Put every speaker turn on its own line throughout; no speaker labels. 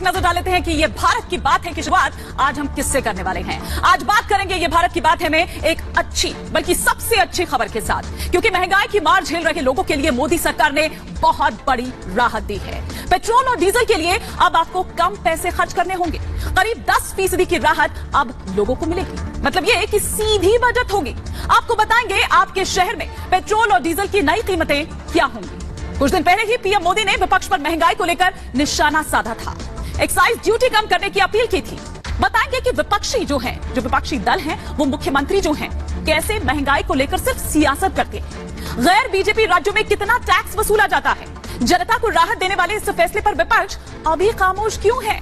नजर डाल लेते हैं कि ये भारत की बात है की शुरुआत आज हम किससे करने वाले हैं। आज बात करेंगे ये भारत की बात है में एक अच्छी बल्कि सबसे अच्छी खबर के साथ, क्योंकि महंगाई की मार झेल रहे लोगों के लिए मोदी सरकार ने बहुत बड़ी राहत दी है। पेट्रोल और डीजल के लिए अब आपको कम पैसे खर्च करने होंगे। करीब 10% की राहत अब लोगों को मिलेगी। मतलब ये कि सीधी बचत होगी। आपको बताएंगे आपके शहर में पेट्रोल और डीजल की नई कीमतें क्या होंगी। कुछ दिन पहले ही पीएम मोदी ने विपक्ष पर महंगाई को लेकर निशाना साधा था। एक्साइज ड्यूटी कम करने की अपील की थी। बताएंगे कि जो विपक्षी दल हैं, वो मुख्यमंत्री जो हैं, कैसे महंगाई को लेकर सिर्फ सियासत करते हैं। गैर बीजेपी राज्यों में कितना टैक्स वसूला जाता है। जनता को राहत देने वाले इस फैसले पर विपक्ष अभी खामोश क्यों है।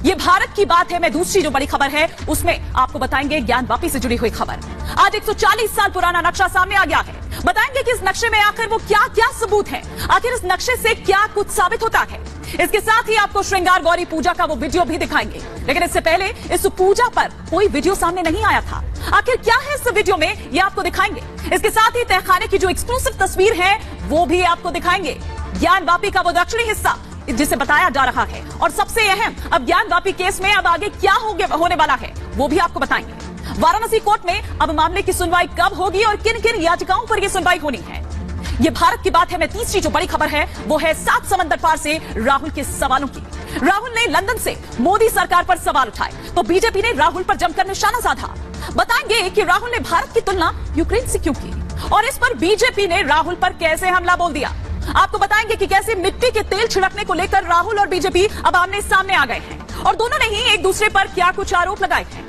ये भारत की बात है में दूसरी जो बड़ी खबर है उसमें आपको बताएंगे ज्ञानवापी से जुड़ी हुई खबर। आज 140 साल पुराना नक्शा सामने आ गया है। बताएंगे कि इस नक्शे में आखिर वो क्या क्या सबूत है, आखिर इस नक्शे से क्या कुछ साबित होता है। इसके साथ ही आपको श्रृंगार गौरी पूजा का वो वीडियो भी दिखाएंगे। लेकिन इससे पहले इस पूजा पर कोई वीडियो सामने नहीं आया था। आखिर क्या है इस वीडियो में, ये आपको दिखाएंगे। इसके साथ ही तहखाने की जो एक्सक्लूसिव तस्वीर है वो भी आपको दिखाएंगे। ज्ञानवापी का वो दक्षिणी हिस्सा जिसे बताया जा रहा है, और सबसे अहम, अब ज्ञानवापी केस में अब आगे क्या होने वाला है वो भी आपको बताएंगे। वाराणसी कोर्ट में अब मामले की सुनवाई कब होगी और किन किन याचिकाओं पर यह सुनवाई होनी है। ये भारत की बात है में तीसरी जो बड़ी खबर है वो है 7 समंदर पार से राहुल के सवालों की। राहुल ने लंदन से मोदी सरकार पर सवाल उठाए तो बीजेपी ने राहुल पर जमकर निशाना साधा। बताएंगे कि राहुल ने भारत की तुलना यूक्रेन से क्यों की और इस पर बीजेपी ने राहुल पर कैसे हमला बोल दिया। आपको बताएंगे कि कैसे मिट्टी के तेल छिड़कने को लेकर राहुल और बीजेपी अब आमने सामने आ गए हैं और दोनों ने ही एक दूसरे पर क्या कुछ आरोप लगाए हैं।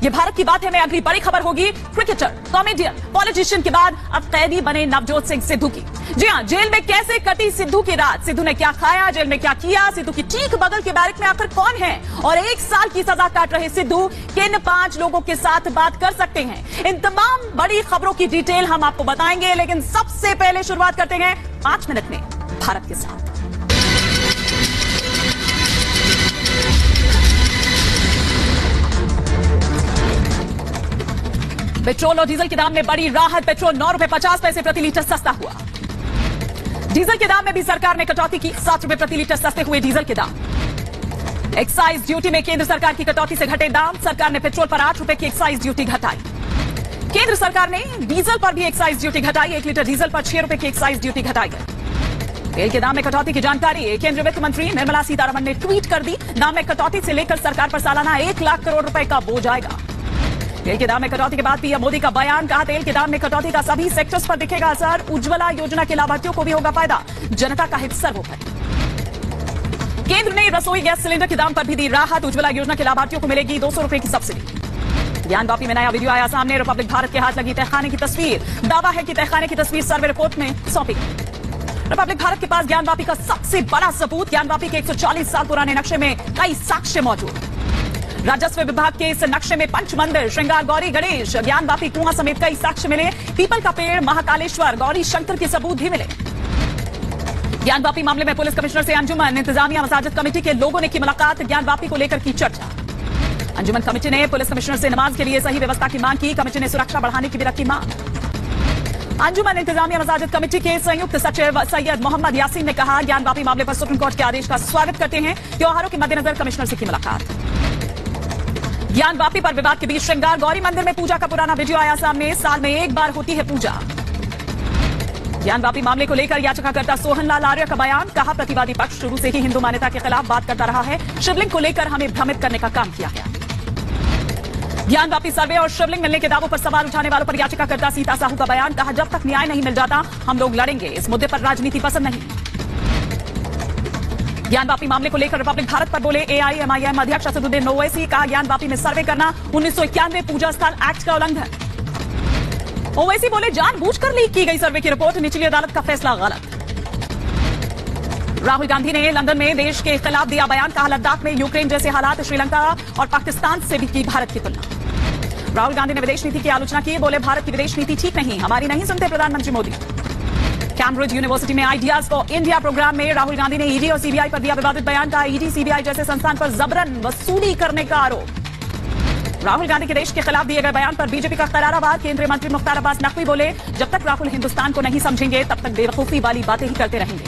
ये भारत की बात है में अगली बड़ी खबर होगी क्रिकेटर, कॉमेडियन, पॉलिटिशियन के बाद अब कैदी बने नवजोत सिंह सिद्धू की। जी हां, जेल में कैसे कटी सिद्धू की रात, सिद्धू ने क्या खाया, जेल में क्या किया, सिद्धू की ठीक बगल के बैरक में आखिर कौन है और 1 साल की सजा काट रहे सिद्धू किन 5 लोगों के साथ बात कर सकते हैं। इन तमाम बड़ी खबरों की डिटेल हम आपको बताएंगे, लेकिन सबसे पहले शुरुआत करते हैं 5 मिनट में भारत के साथ। पेट्रोल और डीजल के दाम में बड़ी राहत। पेट्रोल 9 रुपए 50 पैसे प्रति लीटर सस्ता हुआ। डीजल के दाम में भी सरकार ने कटौती की। 7 रुपए प्रति लीटर सस्ते हुए डीजल के दाम। एक्साइज ड्यूटी में केंद्र सरकार की कटौती से घटे दाम। सरकार ने पेट्रोल पर 8 रुपए की एक्साइज ड्यूटी घटाई। केंद्र सरकार ने डीजल पर भी एक्साइज ड्यूटी घटाई। 1 लीटर डीजल पर 6 रुपए की एक्साइज ड्यूटी घटाई गई। तेल के दाम में कटौती की जानकारी केंद्रीय वित्त मंत्री निर्मला सीतारमण ने ट्वीट कर दी। दाम में कटौती से लेकर सरकार पर सालाना 1 लाख करोड़ रुपए का बोझ आएगा। तेल के दाम में कटौती के बाद पीएम मोदी का बयान। कहा, तेल के दाम में कटौती का सभी सेक्टर्स पर दिखेगा असर। उज्ज्वला योजना के लाभार्थियों को भी होगा फायदा। जनता का हित सर्वोपरि। केंद्र ने रसोई गैस सिलेंडर के दाम पर भी दी राहत। उज्ज्वला योजना के लाभार्थियों को मिलेगी 200 रुपए की सब्सिडी। ज्ञानवापी में नया वीडियो आया सामने। रिपब्लिक भारत के हाथ लगी तहखाने की तस्वीर। दावा है कि तहखाने की तस्वीर सर्वे रिपोर्ट में सौंपी गई। रिपब्लिक भारत के पास ज्ञानवापी का सबसे बड़ा सबूत। ज्ञानवापी के 140 साल पुराने नक्शे में कई साक्ष्य मौजूद। राजस्व विभाग के इस नक्शे में पंच मंदिर, श्रृंगार गौरी, गणेश, ज्ञानवापी कुआं समेत कई साक्ष्य मिले। पीपल का पेड़, महाकालेश्वर, गौरी शंकर के सबूत भी मिले। ज्ञानवापी मामले में पुलिस कमिश्नर से अंजुमन इंतजामिया मसाजिद कमेटी के लोगों ने की मुलाकात। ज्ञानवापी को लेकर की चर्चा। अंजुमन कमेटी ने पुलिस कमिश्नर से नमाज के लिए सही व्यवस्था की मांग की। कमेटी ने सुरक्षा बढ़ाने की भी रखी मांग। अंजुमन इंतजामिया मसाजिद कमेटी के संयुक्त सचिव सैयद मोहम्मद यासीन ने कहा, ज्ञानवापी मामले पर सुप्रीम कोर्ट के आदेश का स्वागत करते हैं। त्योहारों के मद्देनजर कमिश्नर से की मुलाकात। ज्ञानवापी पर विवाद के बीच श्रृंगार गौरी मंदिर में पूजा का पुराना वीडियो आया सामने। साल में 1 बार होती है पूजा। ज्ञानवापी मामले को लेकर याचिकाकर्ता सोहन लाल आर्य का बयान। कहा, प्रतिवादी पक्ष शुरू से ही हिंदू मान्यता के खिलाफ बात करता रहा है। शिवलिंग को लेकर हमें भ्रमित करने का काम किया गया। ज्ञानवापी सर्वे और शिवलिंग मिलने के दावों पर सवाल उठाने वालों पर याचिकाकर्ता सीता साहू का बयान। कहा, जब तक न्याय नहीं मिल जाता हम लोग लड़ेंगे। इस मुद्दे पर राजनीति पसंद नहीं। ज्ञानवापी मामले को लेकर रिपब्लिक भारत पर बोले एआईएमआईएम अध्यक्ष असदुद्दीन ओवैसी। कहा, ज्ञानवापी में सर्वे करना 1991 पूजा स्थल एक्ट का उल्लंघन। ओवैसी बोले, जानबूझकर लीक की गई सर्वे की रिपोर्ट, निचली अदालत का फैसला गलत। राहुल गांधी ने लंदन में देश के खिलाफ दिया बयान। कहा, लद्दाख में यूक्रेन जैसे हालात, श्रीलंका और पाकिस्तान से भी की भारत की तुलना। राहुल गांधी ने विदेश नीति की आलोचना की। बोले, भारत की विदेश नीति ठीक नहीं, हमारी नहीं सुनते प्रधानमंत्री मोदी। कैम्ब्रिज यूनिवर्सिटी में आइडियाज फॉर इंडिया प्रोग्राम में राहुल गांधी ने ईडी और सीबीआई पर दिया विवादित बयान। कहा, ईडी सीबीआई जैसे संस्थान पर जबरन वसूली करने का आरोप। राहुल गांधी के देश के खिलाफ दिए गए बयान पर बीजेपी का कराराबाद। केंद्रीय मंत्री मुख्तार अब्बास नकवी बोले, जब तक राहुल हिंदुस्तान को नहीं समझेंगे तब तक बेवकूफी वाली बातें ही करते रहेंगे।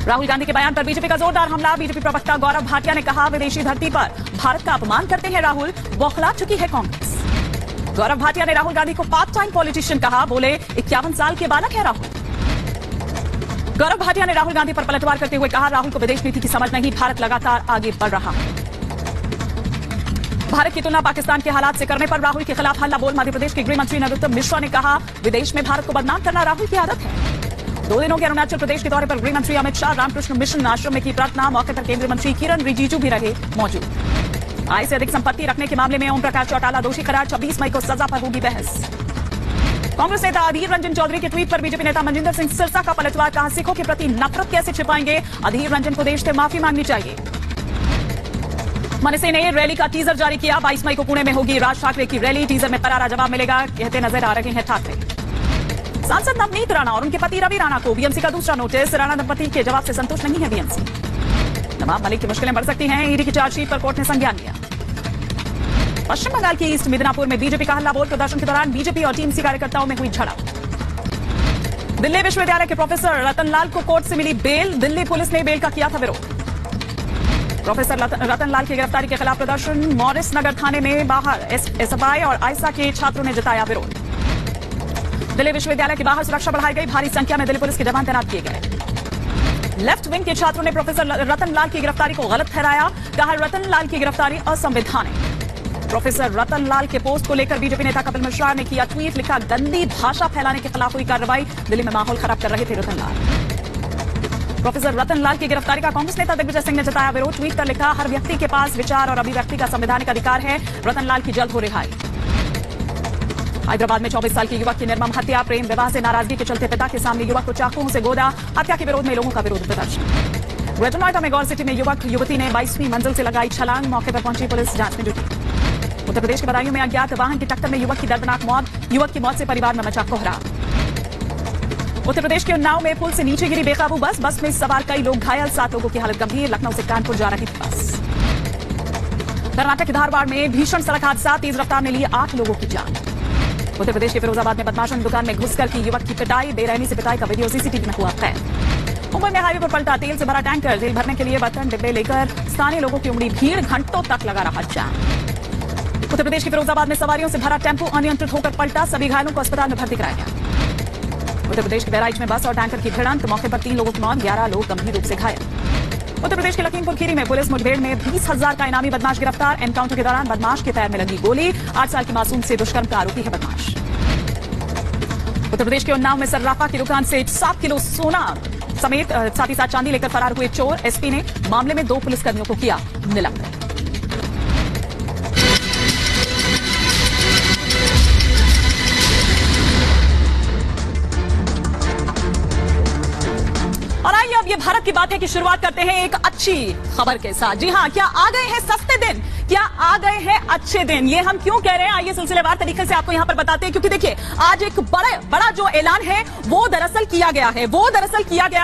राहुल गांधी के बयान पर बीजेपी का जोरदार हमला। बीजेपी प्रवक्ता गौरव भाटिया ने कहा, विदेशी धरती पर भारत का अपमान करते हैं राहुल, बौखला चुकी है कांग्रेस। गौरव भाटिया ने राहुल गांधी को पार्ट टाइम पॉलिटिशियन कहा, बोले 51 साल के बालक है राहुल। गौरव भाटिया ने राहुल गांधी पर पलटवार करते हुए कहा, राहुल को विदेश नीति की समझ नहीं, भारत लगातार आगे बढ़ रहा है। भारत की तुलना पाकिस्तान के हालात से करने पर राहुल के खिलाफ हल्ला बोल। मध्य प्रदेश के गृह मंत्री नरोत्तम मिश्रा ने कहा, विदेश में भारत को बदनाम करना राहुल की आदत है। 2 दिनों के अरुणाचल प्रदेश के दौरे पर गृह मंत्री अमित शाह रामकृष्ण मिशन आश्रम में की प्रार्थना। मौके पर केंद्रीय मंत्री किरण रिजिजू भी रहे मौजूद। आय से अधिक संपत्ति रखने के मामले में ओम प्रकाश चौटाला दोषी करार। 26 मई को सजा पर होगी बहस। कांग्रेस नेता अधीर रंजन चौधरी के ट्वीट पर बीजेपी नेता मनजिंदर सिंह सिरसा का पलटवार। कहा, सिखों के प्रति नफरत कैसे छिपाएंगे, अधीर रंजन को देश से माफी मांगनी चाहिए। मनसे ने रैली का टीजर जारी किया। 22 मई को पुणे में होगी राज ठाकरे की रैली। टीजर में करारा जवाब मिलेगा, कहते नजर आ रहे हैं ठाकरे। सांसद नवनीत राणा और उनके पति रवि राणा को बीएमसी का दूसरा नोटिस। राणा दंपति के जवाब से संतुष्ट नहीं है बीएमसी। नवाब मलिक की मुश्किलें बढ़ सकती हैं, ईडी की चार्जशीट पर कोर्ट ने संज्ञान लिया। पश्चिम बंगाल के ईस्ट मिदनापुर में बीजेपी का हल्ला बोल। प्रदर्शन के दौरान बीजेपी और टीएमसी कार्यकर्ताओं में हुई झड़प। दिल्ली विश्वविद्यालय के प्रोफेसर रतनलाल को कोर्ट से मिली बेल। दिल्ली पुलिस ने बेल का किया था विरोध। प्रोफेसर रतनलाल की गिरफ्तारी के खिलाफ प्रदर्शन। मॉरिस नगर थाने में बाहर एसएफआई और आयसा के छात्रों ने जताया विरोध। दिल्ली विश्वविद्यालय के बाहर सुरक्षा बढ़ाई गई। भारी संख्या में दिल्ली पुलिस के जवान तैनात किए गए। लेफ्ट विंग के छात्रों ने प्रोफेसर रतनलाल की गिरफ्तारी को गलत ठहराया। कहा, रतनलाल की गिरफ्तारी असंवैधानिक। प्रोफेसर रतनलाल के पोस्ट को लेकर बीजेपी नेता कपिल मिश्रा ने किया ट्वीट। लिखा, गंदी भाषा फैलाने के खिलाफ हुई कार्रवाई। दिल्ली में माहौल खराब कर रहे थे रतनलाल। प्रोफेसर रतनलाल की गिरफ्तारी का कांग्रेस नेता दिग्विजय सिंह ने जताया विरोध। ट्वीट पर लिखा, हर व्यक्ति के पास विचार और अभिव्यक्ति का संवैधानिक अधिकार है। रतनलाल की जल्द हो रिहाई। हैदराबाद में 24 साल के युवक की निर्मम हत्या। प्रेम विवाह से नाराजगी के चलते पिता के सामने युवक को चाकुओं से गोदा। हत्या के विरोध में लोगों का विरोध प्रदर्शन। ग्रेटर नोएडा में गौर सिटी में युवक युवती ने 22वीं मंजिल से लगाई छलांग। मौके पर पहुंची पुलिस जांच में जुटी। उत्तर प्रदेश के बदायूं में अज्ञात वाहन की टक्कर में युवक की दर्दनाक मौत। युवक की मौत से परिवार में मचा कोहराम। उत्तर प्रदेश के उन्नाव में पुल से नीचे गिरी बेकाबू बस। बस में सवार कई लोग घायल, 7 लोगों की हालत गंभीर। लखनऊ से कानपुर जा रही थी बस। कर्नाटक के धारवाड़ में भीषण सड़क हादसा। तेज रफ्तार ने ली 8 लोगों की जान। उत्तर प्रदेश के फिरोजाबाद में बदमाशों ने दुकान में घुसकर की युवक की पिटाई। बेरहमी से पिटाई का वीडियो सीसीटीवी में हुआ कैद। मुंबई में हाईवे पर पलटा तेल से भरा टैंकर। तेल भरने के लिए बर्तन डिब्बे लेकर स्थानीय लोगों की उमड़ी भीड़। घंटों तक लगा रहा जाम। उत्तर प्रदेश के फिरोजाबाद में सवारियों से भरा टेम्पो अनियंत्रित होकर पलटा। सभी घायलों को अस्पताल में भर्ती कराया गया। उत्तर प्रदेश के बहराइच में बस और टैंकर की भिड़ंत। मौके पर 3 लोगों की मौत, 11 लोग गंभीर रूप से घायल। उत्तर प्रदेश के लखीमपुर खीरी में पुलिस मुठभेड़ में 20,000 का इनामी बदमाश गिरफ्तार। एनकाउंटर के दौरान बदमाश के पैर में लगी गोली। 8 साल की मासूम से दुष्कर्म का आरोपी है बदमाश। उत्तर प्रदेश के उन्नाव में सर्राफा की दुकान से 7 किलो सोना समेत साथ ही साथ चांदी लेकर फरार हुए चोर। एसपी ने मामले में 2 पुलिसकर्मियों को किया निलंबित। और आइए अब ये भारत की बातें की शुरुआत करते हैं एक अच्छी खबर के साथ। जी हां, क्या आ गए हैं सस्ते दिन, क्या आ गए हैं अच्छे दिन। ये हम क्यों कह रहे हैं, आइए सिलसिलेवार तरीके से आपको यहां पर बताते हैं। क्योंकि देखिए, आज एक बड़ा जो ऐलान है वो दरअसल किया गया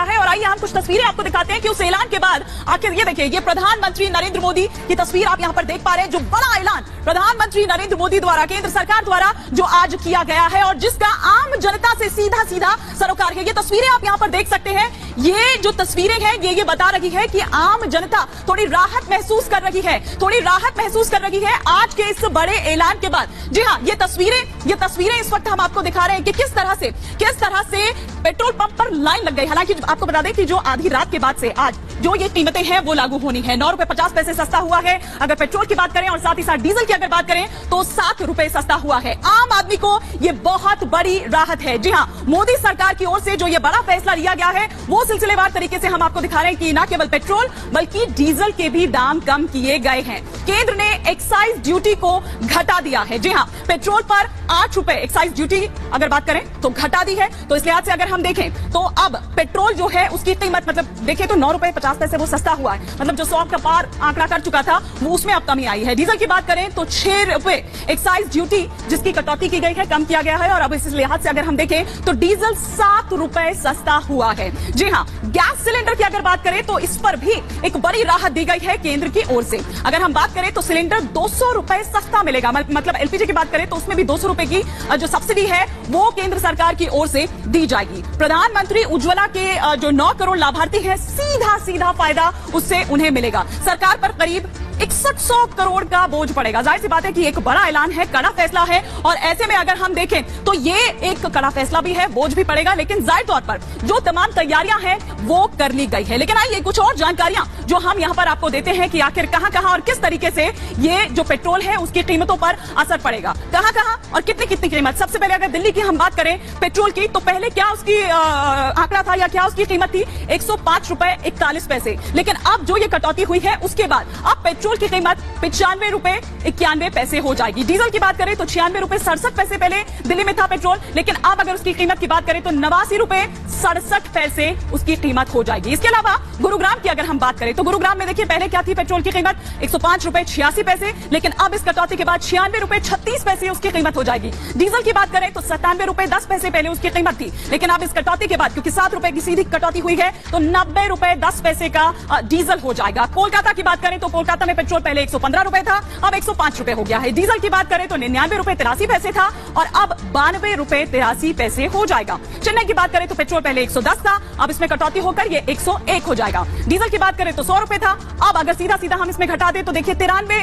है। और आइए हम कुछ तस्वीरें आपको दिखाते हैं कि उस ऐलान के बाद आखिर ये देखिए, ये प्रधानमंत्री नरेंद्र मोदी की तस्वीर आप यहां पर देख पा रहे हैं। जो बड़ा ऐलान प्रधानमंत्री नरेंद्र मोदी द्वारा, केंद्र सरकार द्वारा जो आज किया गया है और जिसका आम जनता से सीधा सरोकार है। ये तस्वीरें आप यहां पर देख सकते हैं। ये जो तस्वीरें हैं ये बता रही है कि आम जनता थोड़ी राहत महसूस कर रही है आज के इस बड़े ऐलान के बाद। जी हां, ये तस्वीरें इस वक्त हम आपको दिखा रहे हैं कि किस तरह से पेट्रोल पंप पर लाइन लग गई। हालांकि आपको बता दें कि जो आधी रात के बाद से आज जो ये कीमतें हैं वो लागू होनी है। 9 रुपए 50 पैसे सस्ता हुआ है अगर पेट्रोल की बात करें, और साथ ही साथ डीजल की अगर बात करें तो 7 रुपए सस्ता हुआ है। आम आदमी को ये बहुत बड़ी राहत है। जी हां, मोदी सरकार की ओर से जो ये बड़ा फैसला लिया गया है वो सिलसिलेवार तरीके से हम आपको दिखा रहे हैं कि न केवल पेट्रोल बल्कि डीजल के भी दाम कम किए गए हैं। केंद्र ने एक्साइज ड्यूटी को घटा दिया है। जी हां, पेट्रोल पर 8 रुपए एक्साइज ड्यूटी अगर बात करें तो घटा दी है। तो इस लिहाज से अगर हम देखें तो अब पेट्रोल जो है उसकी कीमत मतलब देखें तो 9 रुपए 50 पैसे वो सस्ता हुआ है। मतलब जो 100 का पार आंकड़ा कर चुका था वो उसमें अब कमी आई है। डीजल की बात करें तो 6 रुपए एक्साइज ड्यूटी जिसकी कटौती की गई है, कम किया गया है। और अब इस लिहाज से अगर हम देखें तो डीजल 7 रुपए सस्ता हुआ है। जी हाँ, गैस सिलेंडर की अगर बात करें तो इस पर भी एक बड़ी राहत दी गई है केंद्र की ओर से। अगर हम बात करें तो सिलेंडर 200 रुपए सस्ता मिलेगा, मतलब एलपीजी की बात करें तो उसमें भी 200 रुपए की जो सब्सिडी है वो केंद्र सरकार की ओर से दी जाएगी। प्रधानमंत्री उज्ज्वला के जो 9 करोड़ लाभार्थी हैं, सीधा फायदा उससे उन्हें मिलेगा। सरकार पर करीब 6100 करोड़ का बोझ पड़ेगा। जाहिर सी बात है कि एक बड़ा ऐलान है, कड़ा फैसला है, और ऐसे में अगर हम देखें तो ये एक कड़ा फैसला भी है, बोझ भी पड़ेगा, लेकिन जाहिर तौर पर जो तमाम तैयारियां हैं वो कर ली गई है। लेकिन आइए कुछ और जानकारियां जो हम यहां पर आपको देते हैं कि आखिर कहां और किस तरीके से ये जो पेट्रोल है उसकी कीमतों पर असर पड़ेगा, कहां और कितनी कीमत। सबसे पहले अगर दिल्ली की हम बात करें पेट्रोल की, तो पहले क्या उसकी आंकड़ा था या क्या उसकी कीमत थी, 105 रुपए 41 पैसे। लेकिन अब जो ये कटौती हुई है उसके बाद अब पेट्रोल की कीमत 95 रुपए 91 पैसे हो जाएगी। डीजल की बात करें तो 96 रुपए 67 पैसे पहले दिल्ली में था पेट्रोल, लेकिन अब अगर उसकी कीमत की बात करें तो 89 रुपए 67 पैसे उसकी कीमत हो जाएगी। इसके अलावा गुरुग्राम की अगर हम बात करें तो गुरुग्राम में देखिए पहले क्या थी पेट्रोल की कीमत, 105 रुपए 86 पैसे, लेकिन अब इस कटौती के बाद 96 रुपए 36 पैसे उसकी कीमत हो जाएगी। डीजल की बात करें तो 97 रुपए 10 पैसे पहले उसकी कीमत थी, लेकिन अब इस कटौती के बाद क्योंकि 7 रुपए की सीधी कटौती हुई है तो 90 रुपए 10 पैसे का डीजल हो जाएगा। कोलकाता की बात करें तो कोलकाता में पेट्रोल पहले 115 रुपए था, अब 105 रुपए हो गया है। डीजल की बात करें तो 99 रुपए 83 पैसे था और अब 92 रुपए 83 पैसे हो जाएगा। चेन्नई की बात करें तो पेट्रोल पहले 110 था, अब इसमें कटौती होकर ये 101 हो जाएगा। डीजल की बात करें तो 100 रुपए था, अब अगर सीधा हम इसमें घटा दें तो देखिए 93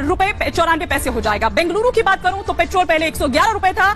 रुपए 94 पैसे हो जाएगा। बेंगलुरु की बात करूं तो पेट्रोल पहले 111 रुपए था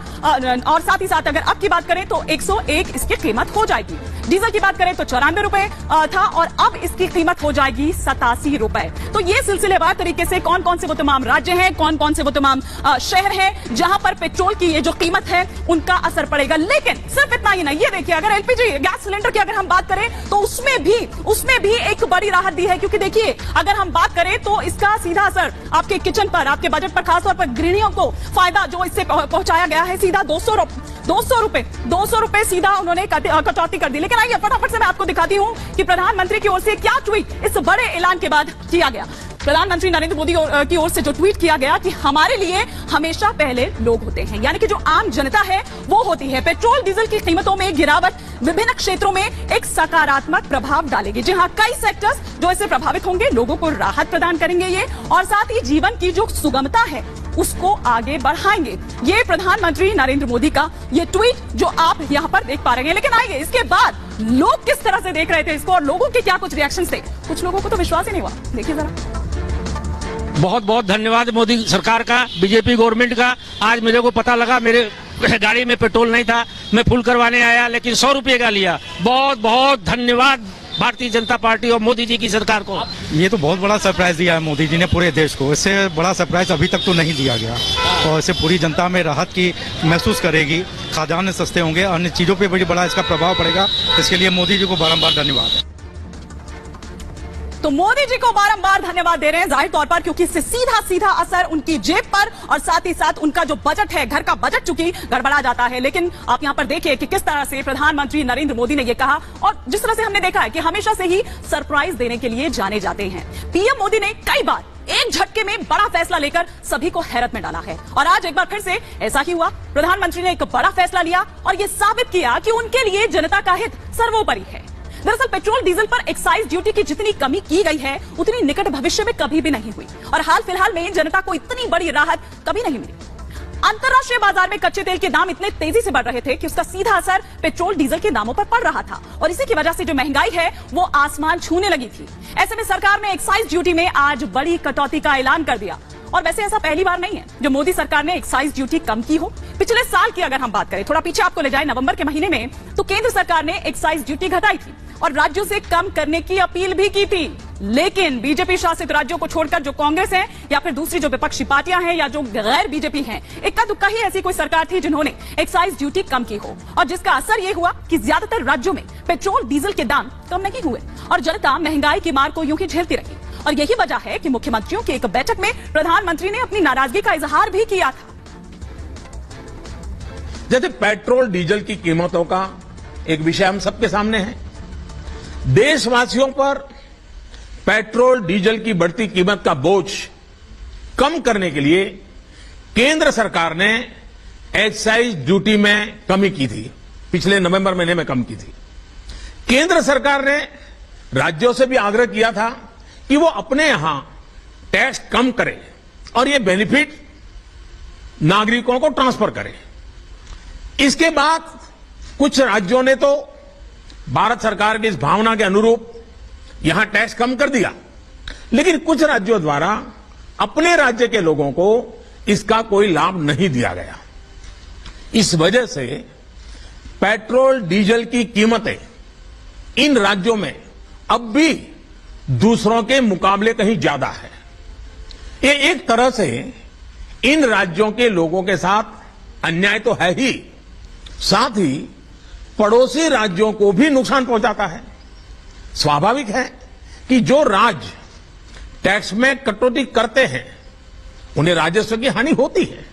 और साथ ही साथ अगर अब की बात करें तो 101 इसकी कीमत हो जाएगी। डीजल की बात करें तो 94 रुपए था और अब इसकी कीमत हो जाएगी 87 रुपए। तो ये सिलसिलेवार तरीके से कौन से वो तमाम राज्य हैं, कौन से वो तमाम शहर हैं जहां पर पेट्रोल की ये जो कीमत है उनका असर पड़ेगा। लेकिन सिर्फ इतना ही नहीं, ये देखिए अगर एलपीजी गैस सिलेंडर की अगर हम बात करें तो उसमें भी एक बड़ी राहत दी है, क्योंकि देखिए अगर हम बात करें तो इसका सीधा असर आपके किचन पर, आपके बजट पर, खासतौर पर गृहिणियों को फायदा जो इससे पहुंचाया गया है सीधा 200 रुपए सीधा उन्होंने कटौती कर दी। लेकिन आइए फटाफट से मैं आपको दिखाती हूं कि प्रधानमंत्री की ओर से क्या ट्वीट इस बड़े ऐलान के बाद किया गया। प्रधानमंत्री नरेंद्र मोदी की ओर से जो ट्वीट किया गया कि हमारे लिए हमेशा पहले लोग होते हैं, यानी कि जो आम जनता है वो होती है। पेट्रोल डीजल की कीमतों में गिरावट विभिन्न क्षेत्रों में एक सकारात्मक प्रभाव डालेगी। जी हां, कई सेक्टर्स जो इससे प्रभावित होंगे, लोगों को राहत प्रदान करेंगे ये, और साथ ही जीवन की जो सुगमता है उसको आगे बढ़ाएंगे। ये प्रधानमंत्री नरेंद्र मोदी का ये ट्वीट जो आप यहां पर देख पा रहे हैं। लेकिन आइए इसके बाद लोग किस तरह से देख रहे थे इसको और लोगों के क्या कुछ रिएक्शंस थे। कुछ लोगों को तो विश्वास ही नहीं हुआ, देखिए जरा।
बहुत बहुत धन्यवाद मोदी सरकार का, बीजेपी गवर्नमेंट का। आज मेरे को पता लगा, मेरे गाड़ी में पेट्रोल नहीं था, मैं फुल करवाने आया लेकिन 100 रुपये का लिया। बहुत बहुत धन्यवाद भारतीय जनता पार्टी और मोदी जी की सरकार को।
ये तो बहुत बड़ा सरप्राइज दिया है मोदी जी ने पूरे देश को, इससे बड़ा सरप्राइज अभी तक तो नहीं दिया गया और इससे पूरी जनता में राहत की महसूस करेगी। खाद्यान्न सस्ते होंगे, अन्य चीजों पे भी बड़ा इसका प्रभाव पड़ेगा। इसके लिए मोदी जी को बारंबार धन्यवाद।
तो मोदी जी को बारंबार धन्यवाद दे रहे हैं जाहिर तौर पर, क्योंकि इससे सीधा असर उनकी जेब पर और साथ ही साथ उनका जो बजट है, घर का बजट चूंकि गड़बड़ा जाता है। लेकिन आप यहां पर देखिए कि किस तरह से प्रधानमंत्री नरेंद्र मोदी ने यह कहा और जिस तरह से हमने देखा है कि हमेशा से ही सरप्राइज देने के लिए जाने जाते हैं। पीएम मोदी ने कई बार एक झटके में बड़ा फैसला लेकर सभी को हैरत में डाला है और आज एक बार फिर से ऐसा ही हुआ। प्रधानमंत्री ने एक बड़ा फैसला लिया और यह साबित किया कि उनके लिए जनता का हित सर्वोपरि है। दरअसल पेट्रोल डीजल पर एक्साइज ड्यूटी की जितनी कमी की गई है उतनी निकट भविष्य में कभी भी नहीं हुई और हाल फिलहाल में जनता को इतनी बड़ी राहत कभी नहीं मिली। अंतर्राष्ट्रीय बाजार में कच्चे तेल के दाम इतने तेजी से बढ़ रहे थे कि उसका सीधा असर पेट्रोल डीजल के दामों पर पड़ रहा था और इसी की वजह से जो महंगाई है वो आसमान छूने लगी थी। ऐसे में सरकार ने एक्साइज ड्यूटी में आज बड़ी कटौती का ऐलान कर दिया और वैसे ऐसा पहली बार नहीं है जो मोदी सरकार ने एक्साइज ड्यूटी कम की हो। पिछले साल की अगर हम बात करें, थोड़ा पीछे आपको ले जाए, नवंबर के महीने में तो केंद्र सरकार ने एक्साइज ड्यूटी घटाई थी और राज्यों से कम करने की अपील भी की थी। लेकिन बीजेपी शासित राज्यों को छोड़कर जो कांग्रेस है या फिर दूसरी जो विपक्षी पार्टियां हैं या जो गैर बीजेपी हैं, इक्का दुक्का ही ऐसी कोई सरकार थी जिन्होंने एक्साइज ड्यूटी कम की हो और जिसका असर यह हुआ कि ज्यादातर राज्यों में पेट्रोल डीजल के दाम कम नहीं हुए और जनता महंगाई की मार को यूं ही झेलती रही। और यही वजह है कि मुख्यमंत्रियों की एक बैठक में प्रधानमंत्री ने अपनी नाराजगी का इजहार भी किया था।
जैसे पेट्रोल डीजल की कीमतों का एक विषय हम सबके सामने है। देशवासियों पर पेट्रोल डीजल की बढ़ती कीमत का बोझ कम करने के लिए केंद्र सरकार ने एक्साइज ड्यूटी में कमी की थी, पिछले नवंबर महीने में कम की थी। केंद्र सरकार ने राज्यों से भी आग्रह किया था कि वो अपने यहां टैक्स कम करे और ये बेनिफिट नागरिकों को ट्रांसफर करे। इसके बाद कुछ राज्यों ने तो भारत सरकार की इस भावना के अनुरूप यहां टैक्स कम कर दिया, लेकिन कुछ राज्यों द्वारा अपने राज्य के लोगों को इसका कोई लाभ नहीं दिया गया। इस वजह से पेट्रोल डीजल की कीमतें इन राज्यों में अब भी दूसरों के मुकाबले कहीं ज्यादा है। ये एक तरह से इन राज्यों के लोगों के साथ अन्याय तो है ही, साथ ही पड़ोसी राज्यों को भी नुकसान पहुंचाता है। स्वाभाविक है कि जो राज्य टैक्स में कटौती करते हैं उन्हें राजस्व की हानि होती है।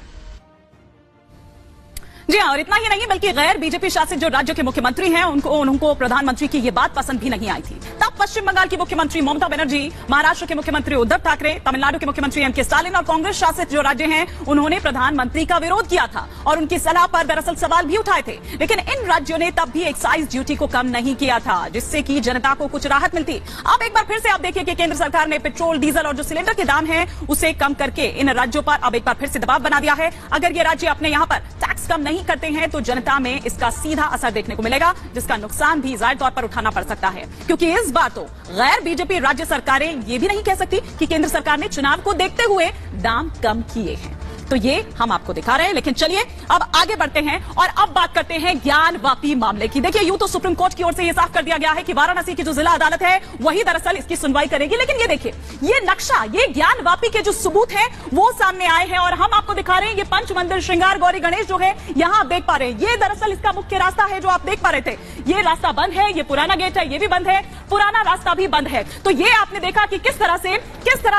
जी हाँ, और इतना ही नहीं बल्कि गैर बीजेपी शासित जो राज्यों के मुख्यमंत्री हैं उनको प्रधानमंत्री की ये बात पसंद भी नहीं आई थी। तब पश्चिम बंगाल की मुख्यमंत्री ममता बनर्जी, महाराष्ट्र के मुख्यमंत्री उद्धव ठाकरे, तमिलनाडु के मुख्यमंत्री एम के स्टालिन और कांग्रेस शासित जो राज्य हैं उन्होंने प्रधानमंत्री का विरोध किया था और उनकी सलाह पर दरअसल सवाल भी उठाए थे। लेकिन इन राज्यों ने तब भी एक्साइज ड्यूटी को कम नहीं किया था, जिससे कि जनता को कुछ राहत मिलती। अब एक बार फिर से आप देखिए कि केंद्र सरकार ने पेट्रोल, डीजल और जो सिलेंडर के दाम है उसे कम करके इन राज्यों पर अब एक बार फिर से दबाव बना दिया है। अगर ये राज्य अपने यहां पर टैक्स कम नहीं करते हैं तो जनता में इसका सीधा असर देखने को मिलेगा, जिसका नुकसान भी जाहिर तौर पर उठाना पड़ सकता है। क्योंकि इस बार तो गैर बीजेपी राज्य सरकारें ये भी नहीं कह सकती कि केंद्र सरकार ने चुनाव को देखते हुए दाम कम किए हैं। तो ये हम आपको दिखा रहे हैं। लेकिन चलिए अब आगे बढ़ते हैं और अब बात करते हैं ज्ञानवापी मामले की। देखिए, यूं तो सुप्रीम कोर्ट की ओर से यह साफ कर दिया गया है कि वाराणसी की जो जिला अदालत है वही दरअसल इसकी सुनवाई करेगी। लेकिन ये देखिए, ये नक्शा, ये ज्ञानवापी के जो सबूत हैं वो सामने आए हैं और हम आपको दिखा रहे हैं। ये पंच मंदिर श्रृंगार गौरी गणेश जो है यहां आप देख पा रहे हैं, ये दरअसल इसका मुख्य रास्ता है जो आप देख पा रहे थे। ये रास्ता बंद है, ये पुराना गेट है, ये भी बंद है, पुराना रास्ता भी बंद है। तो ये आपने देखा कि किस तरह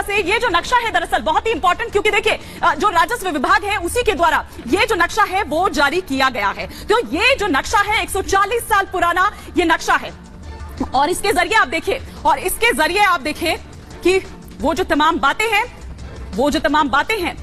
से ये जो नक्शा है दरअसल बहुत ही इंपॉर्टेंट, क्योंकि देखिए जो राजस्व विभाग है उसी के द्वारा ये जो नक्शा है वो जारी किया गया है। तो ये जो नक्शा है 140 साल पुराना ये नक्शा है और इसके जरिए आप देखिए कि वो जो तमाम बातें हैं